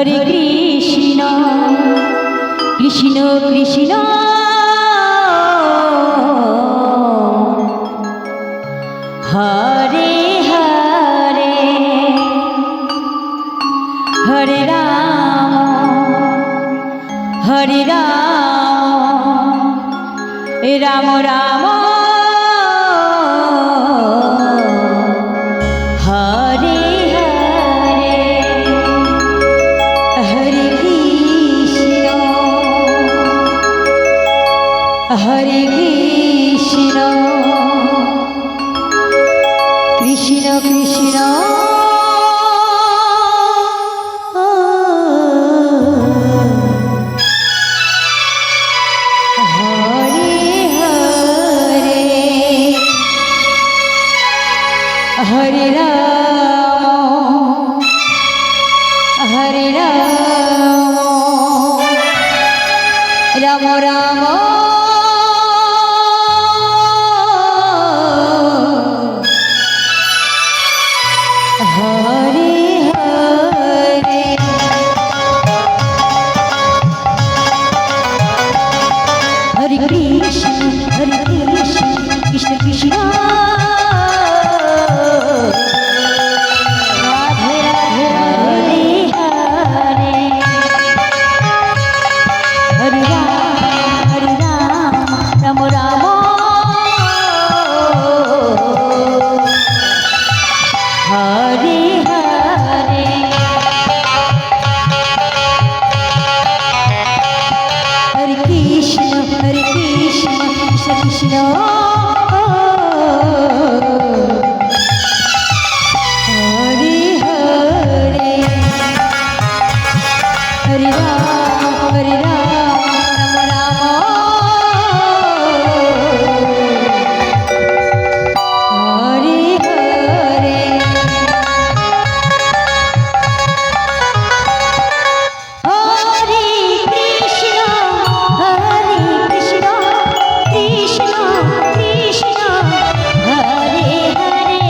Hare Krishna Krishna Krishna Hare Hare Hare Ram Ram Ram Hare Hare. Hare Krishna Krishna Krishna Hare Ram Hare Ram Ram Ram Hare Hare Hare Krishna Krishna Krishna Krishna Hare Hare Hare Ram Ram Ram Hare Hare Hare Krishna Hare Krishna Krishna Krishna Hare Hare Hare Ram Ram Ram Hare Hare Hare Krishna Krishna Krishna Hare Hare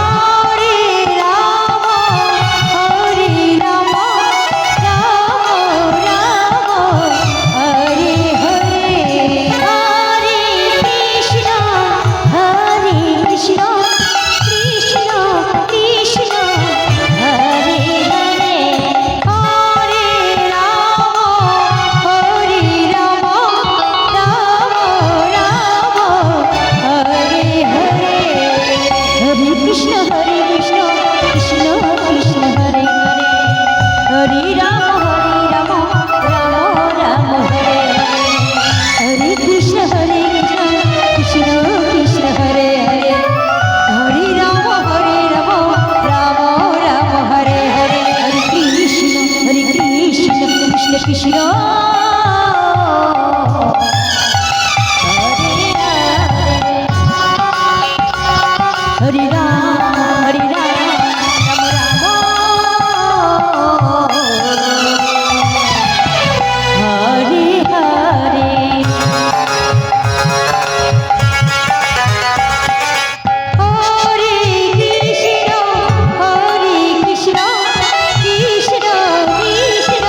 Hare Ram Ram Hare Hare Hare Krishna Krishna Krishna Hare Hare Hare Ram Ram Ram Hare Hare Hare Krishna Krishna Krishna Hare Hare Hare Ram Ram Ram Hare Hare Hare Krishna Krishna Krishna Hare Ram Ram Ram Hare Hare Hare Krishna Krishna Krishna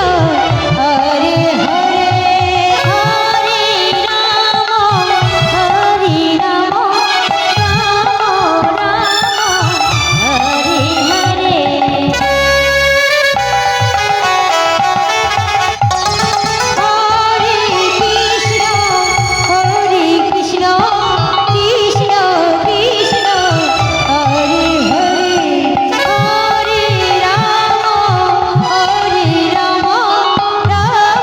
Hare Hare Hare Ram Ram Hare Hare Hare Krishna Krishna Krishna Hare Hare Hare Ram Ram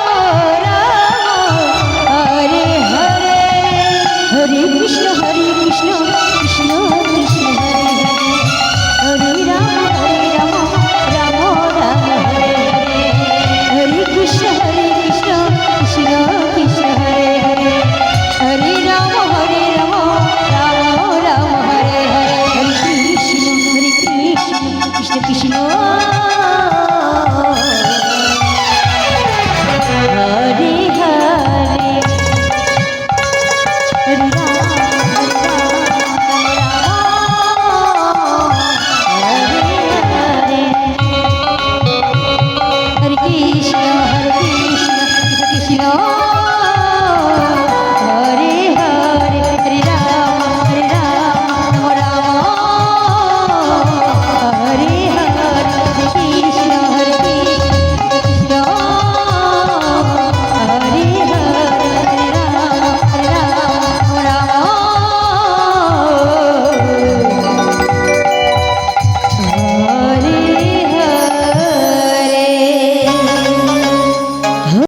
Hare Hare Hare Krishna Krishna Krishna Hare Hare Hare Ram Ram Hare Hare Hare Krishna Krishna Krishna Hare Hare Hare Ram Ram Hare Hare Hare Krishna Krishna Krishna